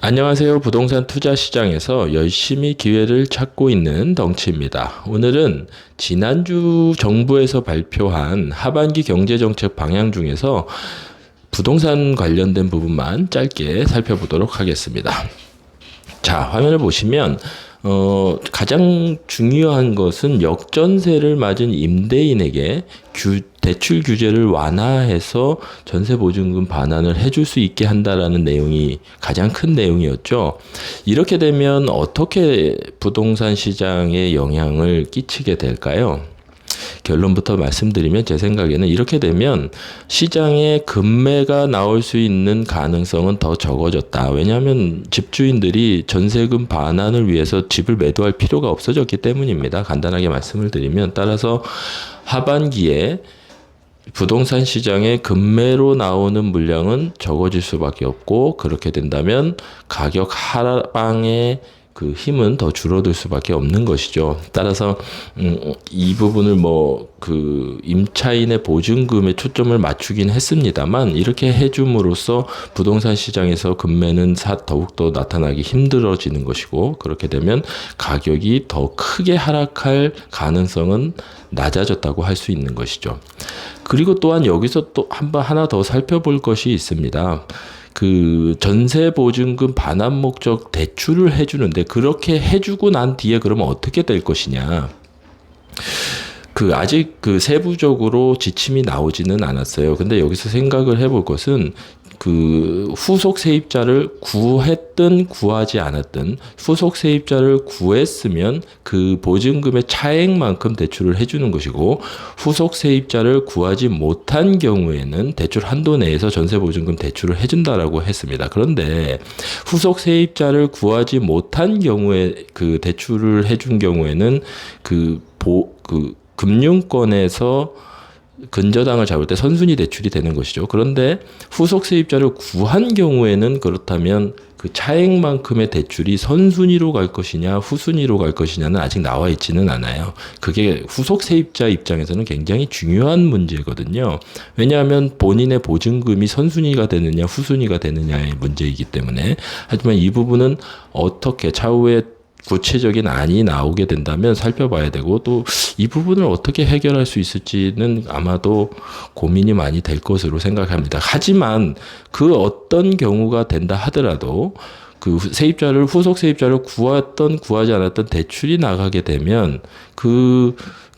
안녕하세요. 부동산 투자 시장에서 열심히 기회를 찾고 있는 덩치입니다. 오늘은 지난주 정부에서 발표한 하반기 경제정책 방향 중에서 부동산 관련된 부분만 짧게 살펴보도록 하겠습니다. 자, 화면을 보시면 가장 중요한 것은 역전세를 맞은 임대인에게 대출 규제를 완화해서 전세보증금 반환을 해줄 수 있게 한다라는 내용이 가장 큰 내용이었죠. 이렇게 되면 어떻게 부동산 시장에 영향을 끼치게 될까요? 결론부터 말씀드리면 제 생각에는 이렇게 되면 시장에 급매가 나올 수 있는 가능성은 더 적어졌다. 왜냐하면 집주인들이 전세금 반환을 위해서 집을 매도할 필요가 없어졌기 때문입니다. 간단하게 말씀을 드리면, 따라서 하반기에 부동산 시장에 급매로 나오는 물량은 적어질 수밖에 없고, 그렇게 된다면 가격 하방의 그 힘은 더 줄어들 수밖에 없는 것이죠. 따라서 이 부분을 그 임차인의 보증금에 초점을 맞추긴 했습니다만, 이렇게 해줌으로써 부동산 시장에서 급매는 더욱더 나타나기 힘들어지는 것이고, 그렇게 되면 가격이 더 크게 하락할 가능성은 낮아졌다고 할 수 있는 것이죠. 그리고 또한 여기서 또 하나 더 살펴볼 것이 있습니다. 그 전세보증금 반환 목적 대출을 해주는데, 그렇게 해주고 난 뒤에 그러면 어떻게 될 것이냐. 아직 세부적으로 지침이 나오지는 않았어요. 근데 여기서 생각을 해볼 것은, 후속 세입자를 구했든 구하지 않았든 후속 세입자를 구했으면 그 보증금의 차액만큼 대출을 해주는 것이고, 후속 세입자를 구하지 못한 경우에는 대출 한도 내에서 전세보증금 대출을 해준다라고 했습니다. 그런데 후속 세입자를 구하지 못한 경우에 그 대출을 해준 경우에는 금융권에서 근저당을 잡을 때 선순위 대출이 되는 것이죠. 그런데 후속 세입자를 구한 경우에는 그렇다면 그 차액만큼의 대출이 선순위로 갈 것이냐 후순위로 갈 것이냐는 아직 나와 있지는 않아요. 그게 후속 세입자 입장에서는 굉장히 중요한 문제거든요. 왜냐하면 본인의 보증금이 선순위가 되느냐 후순위가 되느냐의 문제이기 때문에. 하지만 이 부분은 어떻게 차후에 구체적인 안이 나오게 된다면 살펴봐야 되고, 또 이 부분을 어떻게 해결할 수 있을지는 아마도 고민이 많이 될 것으로 생각합니다. 하지만 그 어떤 경우가 된다 하더라도 후속 세입자를 구했던 구하지 않았던 대출이 나가게 되면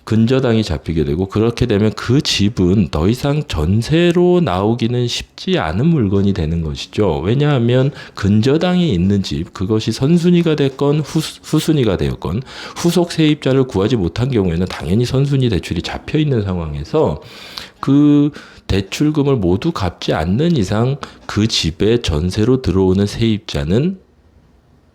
근저당이 잡히게 되고, 그렇게 되면 그 집은 더 이상 전세로 나오기는 쉽지 않은 물건이 되는 것이죠. 왜냐하면 근저당이 있는 집, 그것이 선순위가 됐건 후순위가 되었건, 후속 세입자를 구하지 못한 경우에는 당연히 선순위 대출이 잡혀 있는 상황에서 그 대출금을 모두 갚지 않는 이상 그 집에 전세로 들어오는 세입자는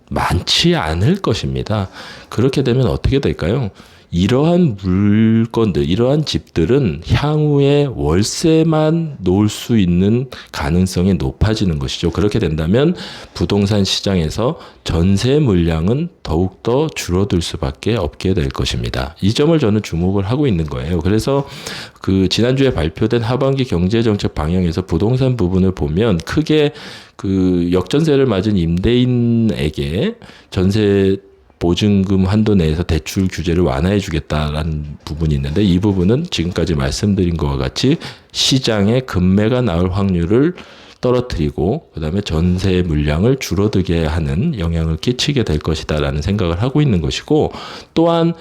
많지 않을 것입니다. 그렇게 되면 어떻게 될까요? 이러한 물건들, 이러한 집들은 향후에 월세만 놓을 수 있는 가능성이 높아지는 것이죠. 그렇게 된다면 부동산 시장에서 전세 물량은 더욱더 줄어들 수밖에 없게 될 것입니다. 이 점을 저는 주목을 하고 있는 거예요. 그래서 지난주에 발표된 하반기 경제정책 방향에서 부동산 부분을 보면 크게 역전세를 맞은 임대인에게 전세 보증금 한도 내에서 대출 규제를 완화해 주겠다라는 부분이 있는데, 이 부분은 지금까지 말씀드린 것과 같이 시장에 급매가 나올 확률을 떨어뜨리고 그다음에 전세 물량을 줄어들게 하는 영향을 끼치게 될 것이다라는 생각을 하고 있는 것이고, 또한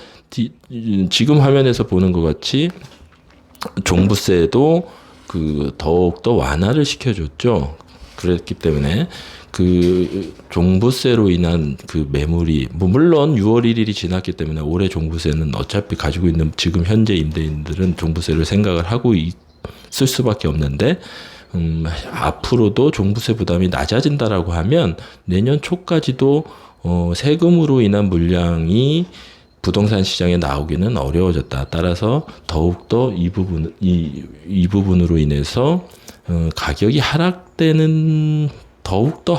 지금 화면에서 보는 것 같이 종부세도 더욱더 완화를 시켜줬죠. 그랬기 때문에 종부세로 인한 매물이, 물론 6월 1일이 지났기 때문에 올해 종부세는 어차피 가지고 있는 지금 현재 임대인들은 종부세를 생각을 하고 있을 수밖에 없는데, 앞으로도 종부세 부담이 낮아진다라고 하면 내년 초까지도 세금으로 인한 물량이 부동산 시장에 나오기는 어려워졌다. 따라서 더욱더 이 부분으로 인해서 가격이 하락되는, 더욱더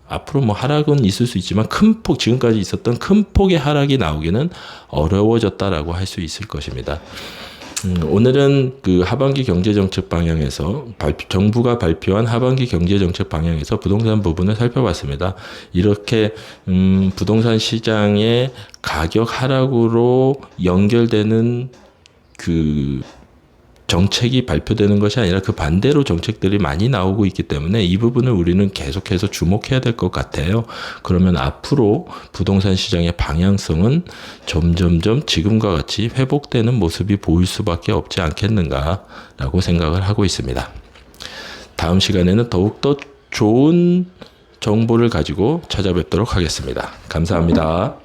앞으로 하락은 있을 수 있지만 지금까지 있었던 큰 폭의 하락이 나오기는 어려워졌다라고 할 수 있을 것입니다. 오늘은 그 하반기 경제정책 방향에서 정부가 발표한 하반기 경제정책 방향에서 부동산 부분을 살펴봤습니다. 이렇게 부동산 시장의 가격 하락으로 연결되는 그 정책이 발표되는 것이 아니라 그 반대로 정책들이 많이 나오고 있기 때문에 이 부분을 우리는 계속해서 주목해야 될 것 같아요. 그러면 앞으로 부동산 시장의 방향성은 점점점 지금과 같이 회복되는 모습이 보일 수밖에 없지 않겠는가라고 생각을 하고 있습니다. 다음 시간에는 더욱더 좋은 정보를 가지고 찾아뵙도록 하겠습니다. 감사합니다.